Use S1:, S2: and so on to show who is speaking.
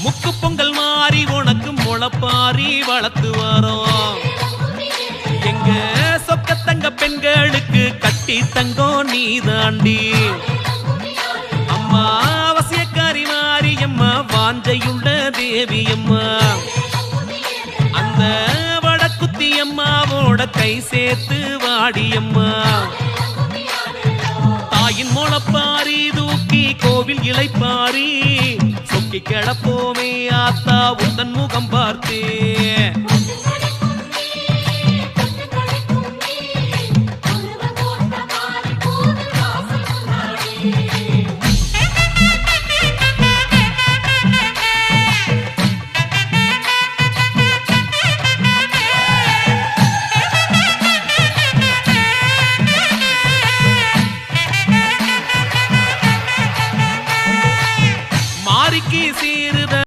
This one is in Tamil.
S1: முக்கு பொங்கல் மாறி உனக்கு முளப்பாரி வளர்த்து வரோம். எங்க சொக்க தங்க பெண்களுக்கு கட்டி தங்கம் நீ தாண்டி. அம்மா அவசியக்காரி மாரியம்மா வாஞ்சையுள்ள தேவியம்மா. அந்த வடக்குத்தி அம்மாவோட கை சேர்த்து வாடியம்மா. தாயின் முளப்பாரி தூக்கி கோவில் இளைப்பாரி சொக்கி கிடப்போமே ஆத்தா உந்தன் முகம் பார்த்தே.